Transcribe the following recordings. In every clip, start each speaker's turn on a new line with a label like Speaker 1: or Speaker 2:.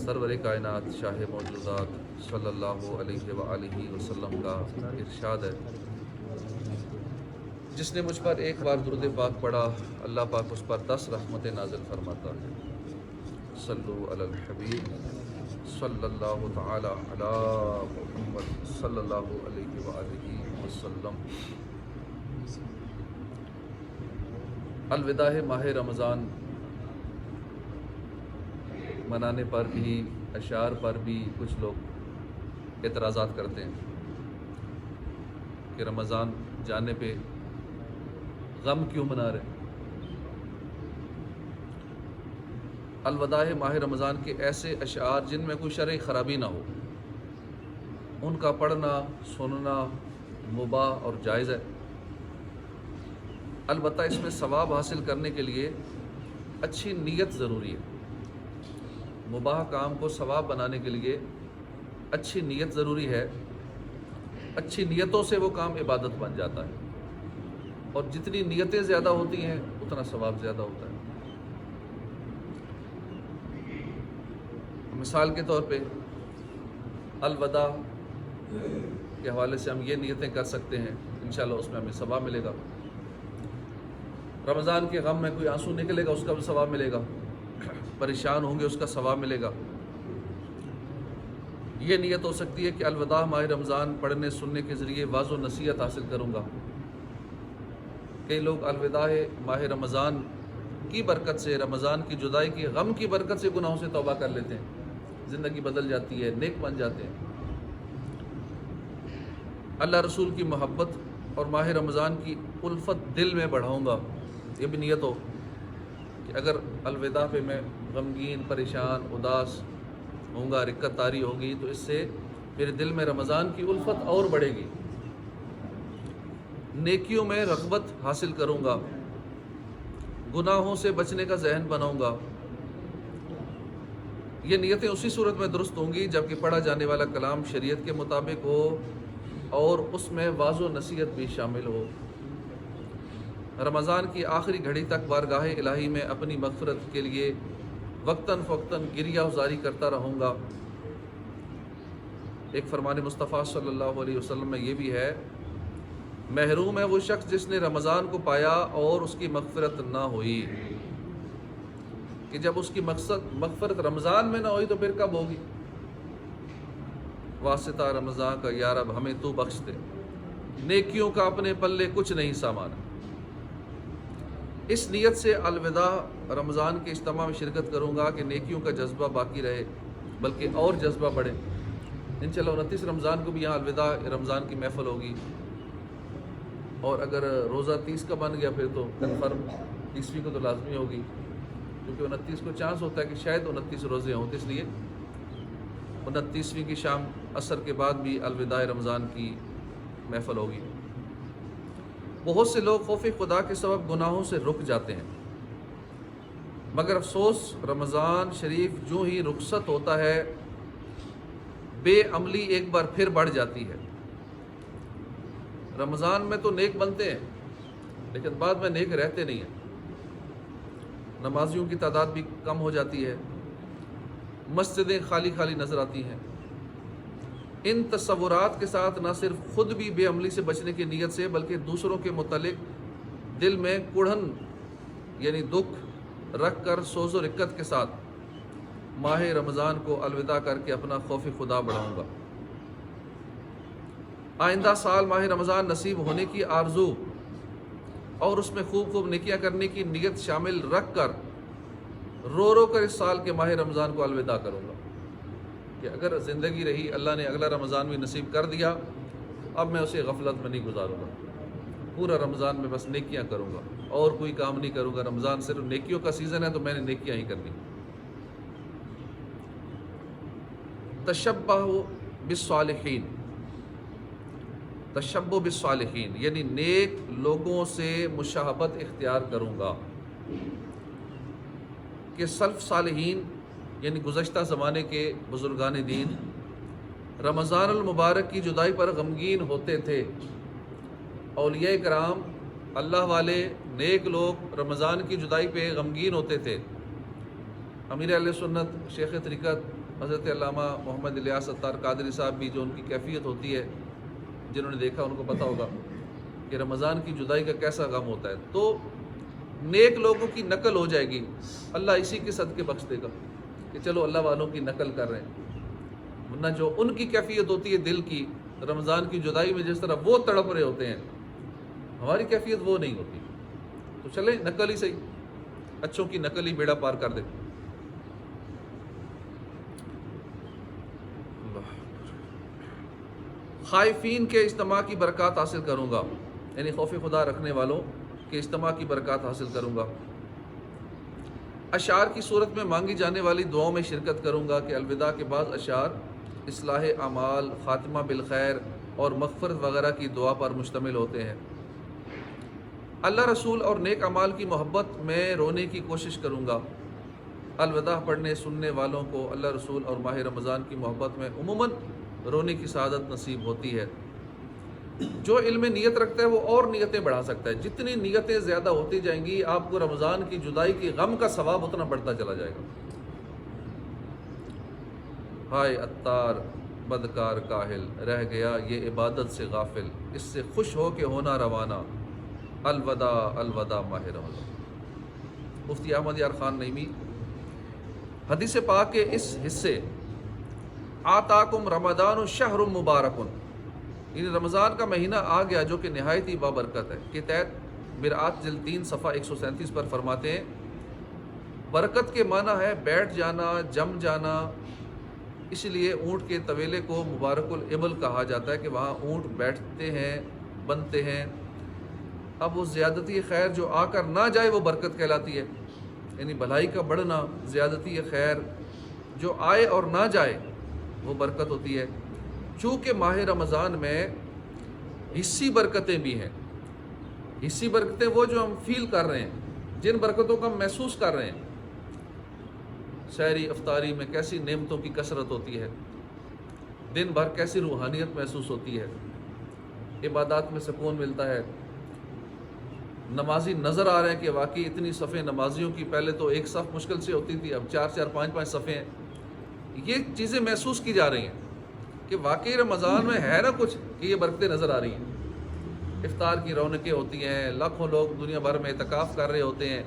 Speaker 1: سرور کائنات شاہ موجودات صلی اللہ علیہ وآلہ وسلم کا ارشاد ہے، جس نے مجھ پر ایک بار درود پاک پڑھا اللہ پاک اس پر 10 رحمتیں نازل فرماتا ہے۔ صلو علی الحبیب صلی اللہ تعالی علی محمد صلی اللہ علیہ وآلہ وسلم۔ الوداع ماہ رمضان منانے پر بھی، اشعار پر بھی کچھ لوگ اعتراضات کرتے ہیں کہ رمضان جانے پہ غم کیوں منا رہے ہیں۔ الوداع ماہ رمضان کے ایسے اشعار جن میں کوئی شرعی خرابی نہ ہو، ان کا پڑھنا سننا مباح اور جائز ہے۔ البتہ اس میں ثواب حاصل کرنے کے لیے اچھی نیت ضروری ہے۔ مباح کام کو ثواب بنانے کے لیے اچھی نیت ضروری ہے۔ اچھی نیتوں سے وہ کام عبادت بن جاتا ہے، اور جتنی نیتیں زیادہ ہوتی ہیں اتنا ثواب زیادہ ہوتا ہے۔ مثال کے طور پہ الوداع کے حوالے سے ہم یہ نیتیں کر سکتے ہیں، انشاءاللہ اس میں ہمیں ثواب ملے گا۔ رمضان کے غم میں کوئی آنسو نکلے گا، اس کا بھی ثواب ملے گا۔ پریشان ہوں گے، اس کا ثواب ملے گا۔ یہ نیت ہو سکتی ہے کہ الوداع ماہ رمضان پڑھنے سننے کے ذریعے واعظ و نصیحت حاصل کروں گا۔ کئی لوگ الوداع ماہ رمضان کی برکت سے، رمضان کی جدائی کی غم کی برکت سے گناہوں سے توبہ کر لیتے ہیں، زندگی بدل جاتی ہے، نیک بن جاتے ہیں۔ اللہ رسول کی محبت اور ماہ رمضان کی الفت دل میں بڑھاؤں گا۔ یہ بھی نیت ہو کہ اگر الوداع پہ میں غمگین، پریشان، اداس ہوں گا، رکت طاری ہوگی، تو اس سے میرے دل میں رمضان کی الفت اور بڑھے گی، نیکیوں میں رغبت حاصل کروں گا، گناہوں سے بچنے کا ذہن بناؤں گا۔ یہ نیتیں اسی صورت میں درست ہوں گی جبکہ پڑھا جانے والا کلام شریعت کے مطابق ہو اور اس میں واعظ و نصیحت بھی شامل ہو۔ رمضان کی آخری گھڑی تک بارگاہ الہی میں اپنی مغفرت کے لیے وقتاً فوقتاً گریہ وزاری کرتا رہوں گا۔ ایک فرمان مصطفیٰ صلی اللہ علیہ وسلم میں یہ بھی ہے، محروم ہے وہ شخص جس نے رمضان کو پایا اور اس کی مغفرت نہ ہوئی۔ کہ جب اس کی مغفرت رمضان میں نہ ہوئی تو پھر کب ہوگی؟ واسطہ رمضان کا یا رب ہمیں تو بخش دے، نیکیوں کا اپنے پلے کچھ نہیں سامان۔ اس نیت سے الوداع رمضان کے اجتماع میں شرکت کروں گا کہ نیکیوں کا جذبہ باقی رہے بلکہ اور جذبہ بڑھے۔ انشاءاللہ 29 رمضان کو بھی یہاں الوداع رمضان کی محفل ہوگی، اور اگر روزہ 30 کا بن گیا پھر تو کنفرم 30ویں کو تو لازمی ہوگی، کیونکہ 29 کو چانس ہوتا ہے کہ شاید 29 روزے ہوں، اس لیے 29ویں کی شام عصر کے بعد بھی الوداع رمضان کی محفل ہوگی۔ بہت سے لوگ خوف خدا کے سبب گناہوں سے رک جاتے ہیں، مگر افسوس رمضان شریف جو ہی رخصت ہوتا ہے بے عملی ایک بار پھر بڑھ جاتی ہے۔ رمضان میں تو نیک بنتے ہیں لیکن بعد میں نیک رہتے نہیں ہیں، نمازیوں کی تعداد بھی کم ہو جاتی ہے، مسجدیں خالی خالی نظر آتی ہیں۔ ان تصورات کے ساتھ نہ صرف خود بھی بے عملی سے بچنے کی نیت سے بلکہ دوسروں کے متعلق دل میں کڑھن یعنی دکھ رکھ کر سوز و رکت کے ساتھ ماہ رمضان کو الوداع کر کے اپنا خوف خدا بڑھاؤں گا۔ آئندہ سال ماہ رمضان نصیب ہونے کی آرزو اور اس میں خوب خوب نیکیاں کرنے کی نیت شامل رکھ کر رو رو کر اس سال کے ماہ رمضان کو الوداع کروں گا کہ اگر زندگی رہی، اللہ نے اگلا رمضان بھی نصیب کر دیا، اب میں اسے غفلت میں نہیں گزاروں گا، پورا رمضان میں بس نیکیاں کروں گا اور کوئی کام نہیں کروں گا۔ رمضان صرف نیکیوں کا سیزن ہے تو میں نے نیکیاں ہی کرنی۔ تشبہ بالصالحین، تشبہ بالصالحین یعنی نیک لوگوں سے مشابہت اختیار کروں گا کہ سلف صالحین یعنی گزشتہ زمانے کے بزرگان دین رمضان المبارک کی جدائی پر غمگین ہوتے تھے۔ اولیاء کرام، اللہ والے، نیک لوگ رمضان کی جدائی پہ غمگین ہوتے تھے۔ امیر اہل سنت شیخ طریقت حضرت علامہ محمد الیاس اتار قادری صاحب بھی، جو ان کی کیفیت ہوتی ہے، جنہوں نے دیکھا ان کو پتہ ہوگا کہ رمضان کی جدائی کا کیسا غم ہوتا ہے. تو نیک لوگوں کی نقل ہو جائے گی، اللہ اسی کے صدقے بخش دے گا کہ چلو اللہ والوں کی نقل کر رہے ہیں. ورنہ جو ان کی کیفیت ہوتی ہے دل کی، رمضان کی جدائی میں جس طرح وہ تڑپ رہے ہوتے ہیں، ہماری کیفیت وہ نہیں ہوتی. تو چلیں نقل ہی صحیح، اچھوں کی نقل ہی بیڑا پار کر دے. خائفین کے اجتماع کی برکات حاصل کروں گا، یعنی خوف خدا رکھنے والوں کے اجتماع کی برکات حاصل کروں گا. اشعار کی صورت میں مانگی جانے والی دعاؤں میں شرکت کروں گا کہ الوداع کے بعض اشعار اصلاح اعمال، خاتمہ بالخیر اور مغفرت وغیرہ کی دعا پر مشتمل ہوتے ہیں. اللہ رسول اور نیک اعمال کی محبت میں رونے کی کوشش کروں گا. الوداع پڑھنے سننے والوں کو اللہ رسول اور ماہ رمضان کی محبت میں عموماً رونے کی سعادت نصیب ہوتی ہے. جو علم نیت رکھتا ہے وہ اور نیتیں بڑھا سکتا ہے. جتنی نیتیں زیادہ ہوتی جائیں گی، آپ کو رمضان کی جدائی کی غم کا ثواب اتنا بڑھتا چلا جائے گا. ہائے عطار بدکار کاہل، رہ گیا یہ عبادت سے غافل، اس سے خوش ہو کے ہونا روانہ، الوداع الوداع ماہ رمضان. مفتی احمد یار خان نعیمی حدیث پاک کے اس حصے آتاکم رمضان شہر مبارک، یعنی رمضان کا مہینہ آ گیا جو کہ نہایت ہی بابرکت ہے، کے تحت مرآت جلد 3 صفحہ 137 پر فرماتے ہیں برکت کے معنی ہے بیٹھ جانا، جم جانا. اس لیے اونٹ کے طویلے کو مبارک الابل کہا جاتا ہے کہ وہاں اونٹ بیٹھتے ہیں، بنتے ہیں. اب وہ زیادتی خیر جو آ کر نہ جائے وہ برکت کہلاتی ہے، یعنی بھلائی کا بڑھنا. زیادتی خیر جو آئے اور نہ جائے وہ برکت ہوتی ہے. چونکہ ماہ رمضان میں حصی برکتیں بھی ہیں. حصی برکتیں وہ جو ہم فیل کر رہے ہیں، جن برکتوں کو ہم محسوس کر رہے ہیں. سحری افطاری میں کیسی نعمتوں کی کثرت ہوتی ہے، دن بھر کیسی روحانیت محسوس ہوتی ہے، عبادات میں سکون ملتا ہے. نمازی نظر آ رہے ہیں کہ واقعی اتنی صفیں نمازیوں کی، پہلے تو ایک صف مشکل سے ہوتی تھی، اب 4 5 صفیں ہیں. یہ چیزیں محسوس کی جا رہی ہیں کہ واقعی رمضان میں ہے نا کچھ، کہ یہ برکتیں نظر آ رہی ہیں. افطار کی رونقیں ہوتی ہیں، لاکھوں لوگ دنیا بھر میں اعتکاف کر رہے ہوتے ہیں.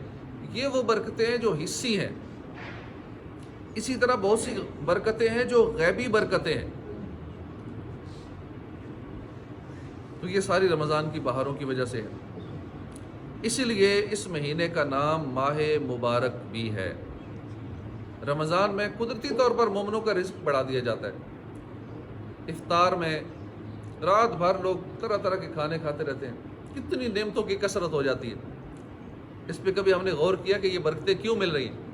Speaker 1: یہ وہ برکتیں ہیں جو حصی ہیں. اسی طرح بہت سی برکتیں ہیں جو غیبی برکتیں ہیں. تو یہ ساری رمضان کی بہاروں کی وجہ سے ہے. اسی لیے اس مہینے کا نام ماہ مبارک بھی ہے. رمضان میں قدرتی طور پر مومنوں کا رزق بڑھا دیا جاتا ہے. افطار میں رات بھر لوگ طرح طرح کے کھانے کھاتے رہتے ہیں، کتنی نعمتوں کی کثرت ہو جاتی ہے. اس پہ کبھی ہم نے غور کیا کہ یہ برکتیں کیوں مل رہی ہیں؟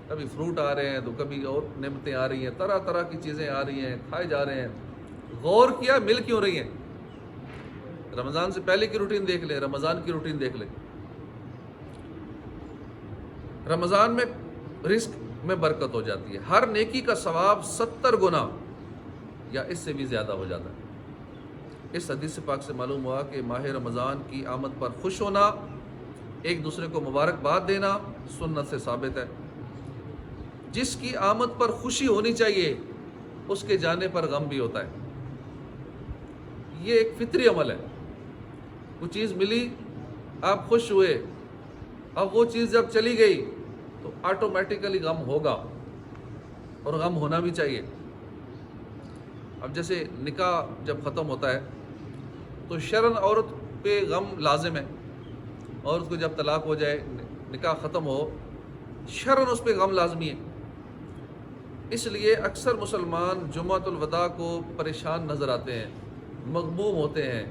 Speaker 1: کبھی فروٹ آ رہے ہیں تو کبھی اور نعمتیں آ رہی ہیں، طرح طرح کی چیزیں آ رہی ہیں، کھائے جا رہے ہیں. غور کیا مل کیوں رہی ہیں؟ رمضان سے پہلے کی روٹین دیکھ لیں، رمضان کی روٹین دیکھ لیں. رمضان میں رزق میں برکت ہو جاتی ہے. ہر نیکی کا ثواب 70 گنا یا اس سے بھی زیادہ ہو جاتا ہے. اس حدیث پاک سے معلوم ہوا کہ ماہ رمضان کی آمد پر خوش ہونا، ایک دوسرے کو مبارکباد دینا سنت سے ثابت ہے. جس کی آمد پر خوشی ہونی چاہیے اس کے جانے پر غم بھی ہوتا ہے. یہ ایک فطری عمل ہے. وہ چیز ملی، آپ خوش ہوئے، اب وہ چیز جب چلی گئی تو آٹومیٹیکلی غم ہوگا، اور غم ہونا بھی چاہیے. اب جیسے نکاح جب ختم ہوتا ہے تو شرعاً عورت پہ غم لازم ہے. عورت کو جب طلاق ہو جائے، نکاح ختم ہو، شرعاً اس پہ غم لازمی ہے. اس لیے اکثر مسلمان جمعۃ الوداع کو پریشان نظر آتے ہیں، مغموم ہوتے ہیں،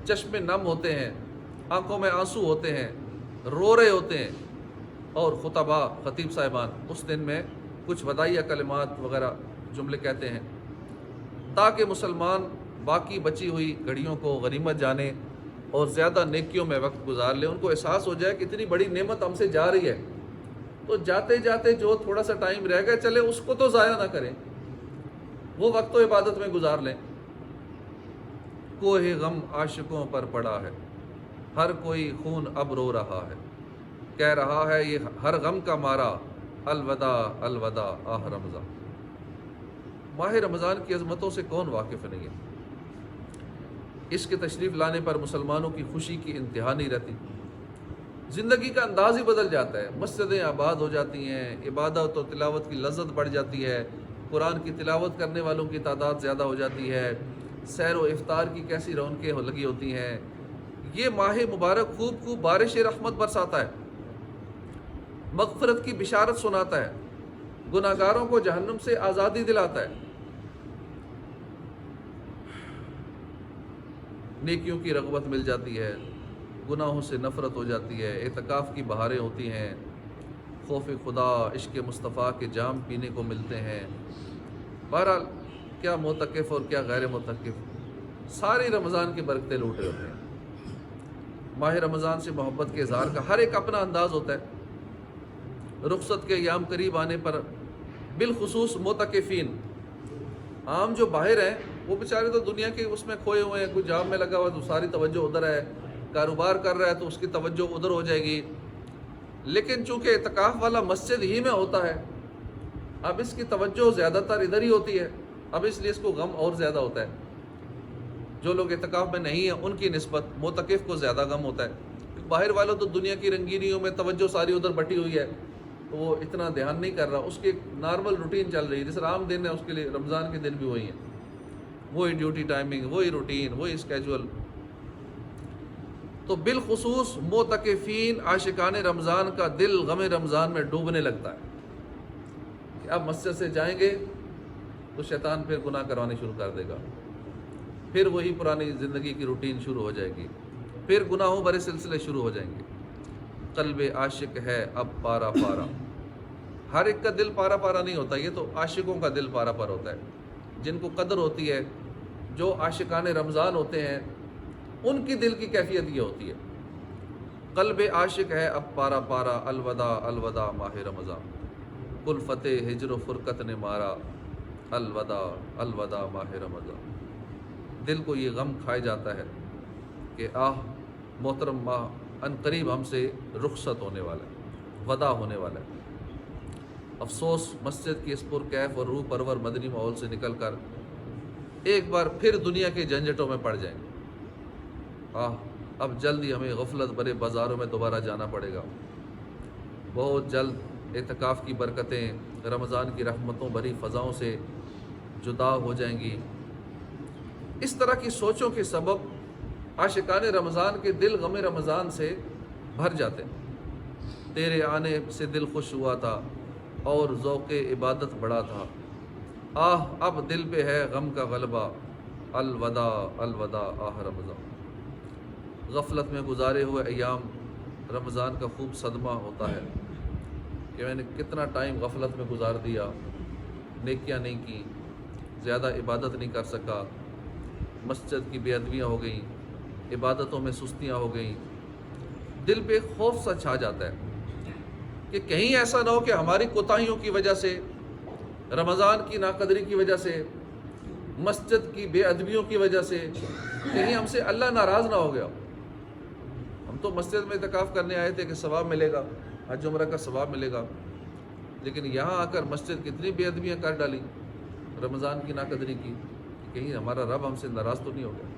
Speaker 1: چشمے نم ہوتے ہیں، آنکھوں میں آنسو ہوتے ہیں، رو رہے ہوتے ہیں. اور خطباء، خطیب صاحبان اس دن میں کچھ وداعیہ کلمات وغیرہ جملے کہتے ہیں تاکہ مسلمان باقی بچی ہوئی گھڑیوں کو غنیمت جانے اور زیادہ نیکیوں میں وقت گزار لیں. ان کو احساس ہو جائے کہ اتنی بڑی نعمت ہم سے جا رہی ہے، تو جاتے جاتے جو تھوڑا سا ٹائم رہ گیا چلے اس کو تو ضائع نہ کریں، وہ وقت تو عبادت میں گزار لیں. کوہ غم عاشقوں پر پڑا ہے، ہر کوئی خون اب رو رہا ہے، کہہ رہا ہے یہ ہر غم کا مارا، الوداع الوداع آہ رمضان. ماہ رمضان کی عظمتوں سے کون واقف نہیں ہے؟ اس کے تشریف لانے پر مسلمانوں کی خوشی کی انتہا نہیں رہتی، زندگی کا انداز ہی بدل جاتا ہے، مسجدیں آباد ہو جاتی ہیں، عبادت و تلاوت کی لذت بڑھ جاتی ہے، قرآن کی تلاوت کرنے والوں کی تعداد زیادہ ہو جاتی ہے، سیر و افطار کی کیسی رونقیں لگی ہوتی ہیں۔ یہ ماہ مبارک خوب خوب بارش رحمت برساتا ہے، مغفرت کی بشارت سناتا ہے، گناہ گاروں کو جہنم سے آزادی دلاتا ہے، نیکیوں کی رغبت مل جاتی ہے، گناہوں سے نفرت ہو جاتی ہے، اعتکاف کی بہاریں ہوتی ہیں، خوف خدا، عشق مصطفیٰ کے جام پینے کو ملتے ہیں۔ بہرحال کیا معتکف اور کیا غیر معتکف ساری رمضان کی برکتیں لوٹ رہے ہوتے ہیں۔ ماہ رمضان سے محبت کے اظہار کا ہر ایک اپنا انداز ہوتا ہے۔ رخصت کے ایام قریب آنے پر بالخصوص معتکفین، عام جو باہر ہیں وہ بیچارے تو دنیا کے اس میں کھوئے ہوئے ہیں، کوئی جام میں لگا ہوا ہے تو ساری توجہ ادھر ہے، کاروبار کر رہا ہے تو اس کی توجہ ادھر ہو جائے گی، لیکن چونکہ اعتکاف والا مسجد ہی میں ہوتا ہے، اب اس کی توجہ زیادہ تر ادھر ہی ہوتی ہے، اب اس لیے اس کو غم اور زیادہ ہوتا ہے۔ جو لوگ اعتکاف میں نہیں ہیں ان کی نسبت معتکف کو زیادہ غم ہوتا ہے۔ باہر والوں تو دنیا کی رنگینیوں میں توجہ ساری ادھر بٹی ہوئی ہے، تو وہ اتنا دھیان نہیں کر رہا، اس کی ایک نارمل روٹین چل رہی ہے، جس عام دن ہے اس کے لیے رمضان کے دن بھی وہی ہیں، وہی ڈیوٹی ٹائمنگ، وہی روٹین، وہی اسکیجول۔ تو بالخصوص معتکفین عاشقان رمضان کا دل غم رمضان میں ڈوبنے لگتا ہے کہ اب مسجد سے جائیں گے تو شیطان پھر گناہ کروانے شروع کر دے گا، پھر وہی پرانی زندگی کی روٹین شروع ہو جائے گی، پھر گناہوں بھرے سلسلے شروع ہو جائیں گے۔ قلب عاشق ہے اب پارا پارا، ہر ایک کا دل پارا پارا نہیں ہوتا، یہ تو عاشقوں کا دل پارا پارا ہوتا ہے، جن کو قدر ہوتی ہے، جو عاشقان رمضان ہوتے ہیں ان کی دل کی کیفیت یہ ہوتی ہے۔ قلب عاشق ہے اب پارا پارا، الوداع الوداع ماہ رمضان، کلفت ہجر و فرقت نے مارا، الوداع الوداع ماہ رمضان۔ دل کو یہ غم کھائے جاتا ہے کہ محترم ماہ ان قریب ہم سے رخصت ہونے والا ہے، وداع ہونے والا ہے۔ افسوس مسجد کی اس پرکیف اور روح پرور مدنی ماحول سے نکل کر ایک بار پھر دنیا کے جھنجھٹوں میں پڑ جائیں گے۔ اب جلد ہی ہمیں غفلت بھرے بازاروں میں دوبارہ جانا پڑے گا، بہت جلد اعتکاف کی برکتیں رمضان کی رحمتوں بھری فضاؤں سے جدا ہو جائیں گی۔ اس طرح کی سوچوں کے سبب عاشقان رمضان کے دل غم رمضان سے بھر جاتے ہیں۔ تیرے آنے سے دل خوش ہوا تھا اور ذوق عبادت بڑا تھا، اب دل پہ ہے غم کا غلبہ، الوداع الوداع رمضان۔ غفلت میں گزارے ہوئے ایام رمضان کا خوب صدمہ ہوتا ہے کہ میں نے کتنا ٹائم غفلت میں گزار دیا، نیکیاں نہیں کی، زیادہ عبادت نہیں کر سکا، مسجد کی بے ادبیاں ہو گئیں، عبادتوں میں سستیاں ہو گئیں۔ دل پہ خوف سا چھا جاتا ہے کہ کہیں ایسا نہ ہو کہ ہماری کوتاہیوں کی وجہ سے، رمضان کی ناقدری کی وجہ سے، مسجد کی بے ادبیوں کی وجہ سے کہیں ہم سے اللہ ناراض نہ ہو گیا۔ ہم تو مسجد میں اعتکاف کرنے آئے تھے کہ ثواب ملے گا، حج عمرہ کا ثواب ملے گا، لیکن یہاں آ کر مسجد کتنی بے ادبیاں کر ڈالی رمضان کی ناقدری کی، کہیں ہمارا رب ہم سے ناراض تو نہیں ہو گیا۔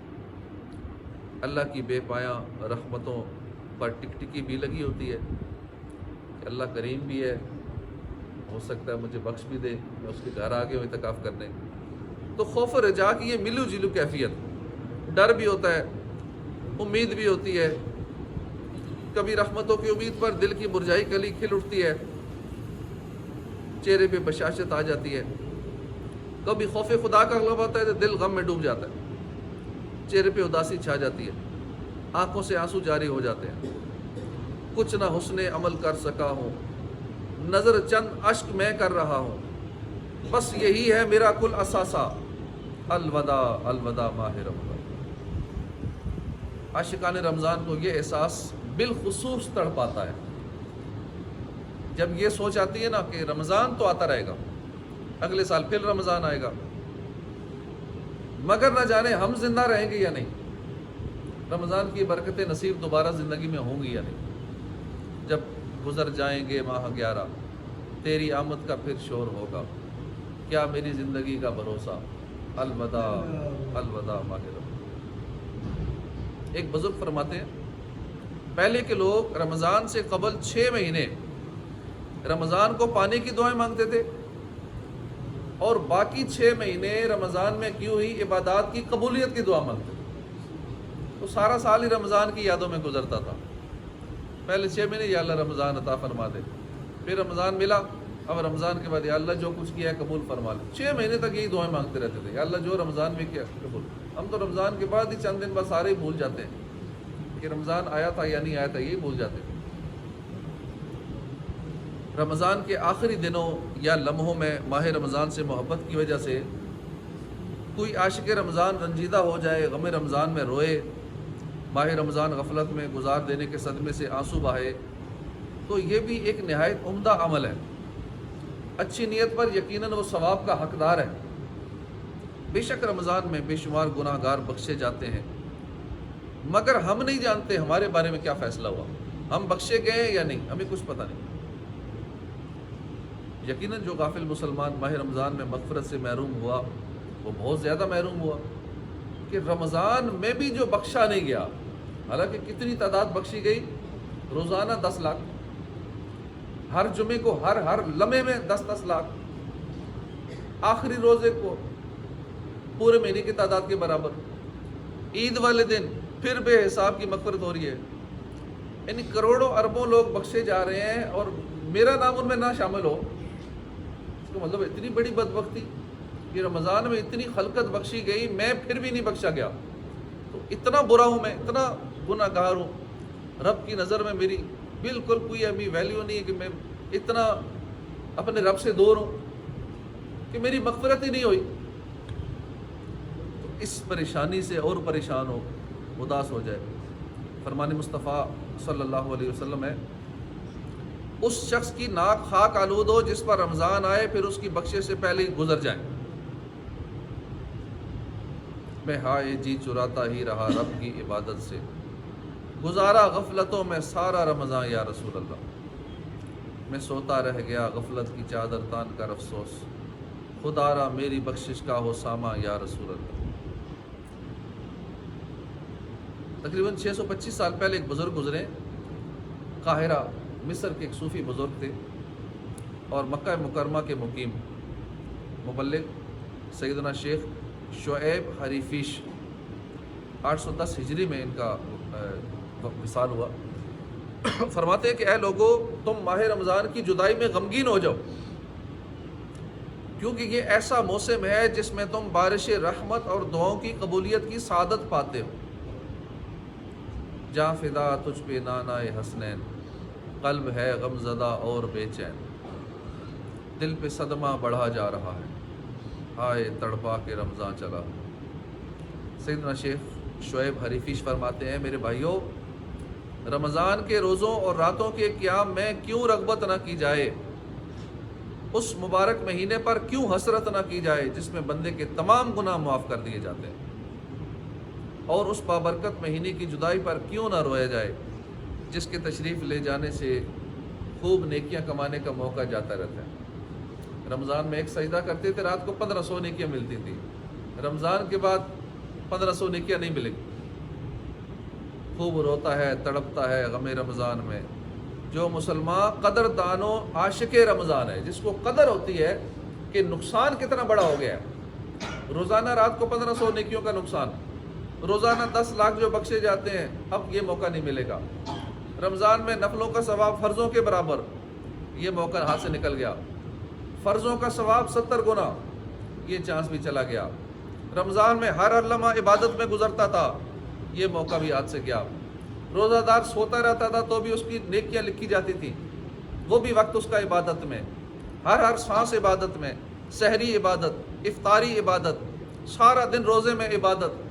Speaker 1: اللہ کی بے پایاں رحمتوں پر ٹکٹکی بھی لگی ہوتی ہے کہ اللہ کریم بھی ہے، ہو سکتا ہے مجھے بخش بھی دے، میں اس کے گھر آ گیا ہوں اعتکاف کرنے۔ تو خوف و رجا کی یہ ملو جلو کیفیت، ڈر بھی ہوتا ہے، امید بھی ہوتی ہے، کبھی رحمتوں کی امید پر دل کی مرجھائی کلی کھل اٹھتی ہے، چہرے پہ بشاشت آ جاتی ہے، کبھی خوف خدا کا غلبہ ہوتا ہے تو دل غم میں ڈوب جاتا ہے، چہرے پہ اداسی چھا جاتی ہے، آنکھوں سے آنسو جاری ہو جاتے ہیں، کچھ نہ حسن عمل کر سکا ہوں، نظر چند اشک میں کر رہا ہوں، بس یہی ہے میرا کل اثاثہ، الوداع الوداع ماہ رمضان۔ عاشقان رمضان کو یہ احساس بالخصوص تڑپاتا ہے جب یہ سوچ آتی ہے نا کہ رمضان تو آتا رہے گا، اگلے سال پھر رمضان آئے گا، مگر نہ جانے ہم زندہ رہیں گے یا نہیں، رمضان کی برکتیں نصیب دوبارہ زندگی میں ہوں گی یا نہیں۔ جب گزر جائیں گے ماہ 11، تیری آمد کا پھر شور ہوگا، کیا میری زندگی کا بھروسہ، الوداع الوداع ماہ رمضان۔ ایک بزرگ فرماتے ہیں پہلے کے لوگ رمضان سے قبل 6 مہینے رمضان کو پانے کی دعائیں مانگتے تھے، اور باقی 6 مہینے رمضان میں کی ہوئی عبادات کی قبولیت کی دعا مانگتے تھے۔ تو سارا سال ہی رمضان کی یادوں میں گزرتا تھا۔ پہلے 6 مہینے یا اللہ رمضان عطا فرما دے، پھر رمضان ملا، اب رمضان کے بعد یا اللہ جو کچھ کیا ہے قبول فرما لے۔ 6 مہینے تک یہی دعائیں مانگتے رہتے تھے، یا اللہ جو رمضان میں کیا قبول۔ ہم تو رمضان کے بعد ہی چند دن بعد سارے ہی بھول جاتے ہیں کہ رمضان آیا تھا یا نہیں آیا تھا، یہی بھول جاتے ہیں۔ رمضان کے آخری دنوں یا لمحوں میں ماہ رمضان سے محبت کی وجہ سے کوئی عاشق رمضان رنجیدہ ہو جائے، غم رمضان میں روئے، ماہ رمضان غفلت میں گزار دینے کے صدمے سے آنسو بہائے، تو یہ بھی ایک نہایت عمدہ عمل ہے۔ اچھی نیت پر یقیناً وہ ثواب کا حقدار ہے۔ بے شک رمضان میں بے شمار گناہ گار بخشے جاتے ہیں، مگر ہم نہیں جانتے ہمارے بارے میں کیا فیصلہ ہوا، ہم بخشے گئے یا نہیں، ہمیں کچھ پتہ نہیں۔ یقیناً جو غافل مسلمان ماہ رمضان میں مغفرت سے محروم ہوا وہ بہت زیادہ محروم ہوا، کہ رمضان میں بھی جو بخشا نہیں گیا، حالانکہ کتنی تعداد بخشی گئی، روزانہ 10 لاکھ، ہر جمعے کو ہر لمحے میں 10 لاکھ، آخری روزے کو پورے مہینے کی تعداد کے برابر، عید والے دن پھر بے حساب کی مغفرت ہو رہی ہے، یعنی کروڑوں اربوں لوگ بخشے جا رہے ہیں اور میرا نام ان میں نہ شامل ہو۔ اس کا مطلب اتنی بڑی بدبختی کہ رمضان میں اتنی خلقت بخشی گئی، میں پھر بھی نہیں بخشا گیا، تو اتنا برا ہوں، میں اتنا گناہ گار ہوں، رب کی نظر میں میری بالکل کوئی ابھی ویلیو نہیں ہے کہ میں اتنا اپنے رب سے دور ہوں کہ میری مغفرت ہی نہیں ہوئی۔ تو اس پریشانی سے اور پریشان ہو، اداس ہو جائے۔ فرمان مصطفیٰ صلی اللہ علیہ وسلم ہے، اس شخص کی ناک خاک آلود ہو جس پر رمضان آئے پھر اس کی بخشش سے پہلے ہی گزر جائیں۔ میں ہائے جی چراتا ہی رہا رب کی عبادت سے، گزارا غفلتوں میں سارا رمضان یا رسول اللہ، میں سوتا رہ گیا غفلت کی چادر تان کر افسوس، خدا را میری بخشش کا ہو ساما یا رسول اللہ۔ تقریباً 625 سال پہلے ایک بزرگ گزرے، قاہرہ مصر کے ایک صوفی بزرگ تھے اور مکہ مکرمہ کے مقیم، مبلغ سیدنا شیخ شعیب حریفیش، 810 ہجری میں ان کا وصال ہوا۔ فرماتے ہیں کہ اے لوگو، تم ماہ رمضان کی جدائی میں غمگین ہو جاؤ، کیونکہ یہ ایسا موسم ہے جس میں تم بارش رحمت اور دعاؤں کی قبولیت کی سعادت پاتے ہو۔ جاں فدا تجھ پہ نانائے حسنین، قلب ہے غم زدہ اور بے چین، دل پہ صدمہ بڑھا جا رہا ہے، ہائے تڑپا کے رمضان چلا۔ سیدنا شیخ شعیب حریفیش فرماتے ہیں، میرے بھائیوں، رمضان کے روزوں اور راتوں کے قیام میں کیوں رغبت نہ کی جائے، اس مبارک مہینے پر کیوں حسرت نہ کی جائے جس میں بندے کے تمام گناہ معاف کر دیے جاتے ہیں، اور اس بابرکت مہینے کی جدائی پر کیوں نہ رویا جائے جس کے تشریف لے جانے سے خوب نیکیاں کمانے کا موقع جاتا رہتا ہے۔ رمضان میں ایک سجدہ کرتے تھے، رات کو 1500 نیکیاں ملتی تھی، رمضان کے بعد 1500 نیکیاں نہیں ملیں گی۔ خوب روتا ہے، تڑپتا ہے غم رمضان میں جو مسلمان قدر دانو عاشق رمضان ہے، جس کو قدر ہوتی ہے کہ نقصان کتنا بڑا ہو گیا ہے۔ روزانہ رات کو 1500 نیکیوں کا نقصان، روزانہ 10 لاکھ جو بخشے جاتے ہیں، اب یہ موقع نہیں ملے گا۔ رمضان میں نفلوں کا ثواب فرضوں کے برابر، یہ موقع ہاتھ سے نکل گیا۔ فرضوں کا ثواب 70 گنا، یہ چانس بھی چلا گیا۔ رمضان میں ہر لمحہ عبادت میں گزرتا تھا، یہ موقع بھی ہاتھ سے گیا۔ روزہ دار سوتا رہتا تھا تو بھی اس کی نیکیاں لکھی جاتی تھی، وہ بھی وقت اس کا عبادت میں، ہر سانس عبادت میں، سحری عبادت، افطاری عبادت، سارا دن روزے میں عبادت،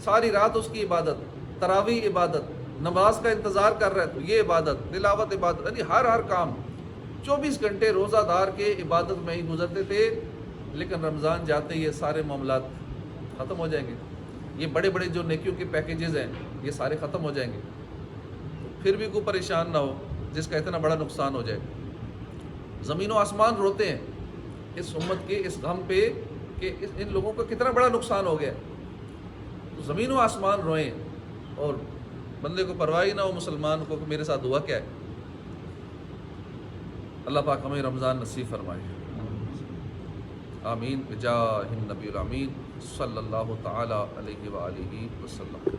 Speaker 1: ساری رات اس کی عبادت، تراویح عبادت، نماز کا انتظار کر رہے تو یہ عبادت، تلاوت عبادت، یعنی ہر کام 24 گھنٹے روزہ دار کے عبادت میں ہی گزرتے تھے۔ لیکن رمضان جاتے ہی یہ سارے معاملات ختم ہو جائیں گے، یہ بڑے بڑے جو نیکیوں کے پیکیجز ہیں یہ سارے ختم ہو جائیں گے، پھر بھی کوئی پریشان نہ ہو جس کا اتنا بڑا نقصان ہو جائے۔ زمین و آسمان روتے ہیں اس امت کے اس غم پہ کہ ان لوگوں کا کتنا بڑا نقصان ہو گیا. تو زمین و آسمان روئیں اور بندے کو پرواہ ہی نہ ہو مسلمان کو کہ میرے ساتھ ہوا کیا ہے. اللہ پاک ہمیں رمضان نصیب فرمائے. آمین بجاہ النبی الامین صلی اللہ تعالی علیہ وآلہ وسلم.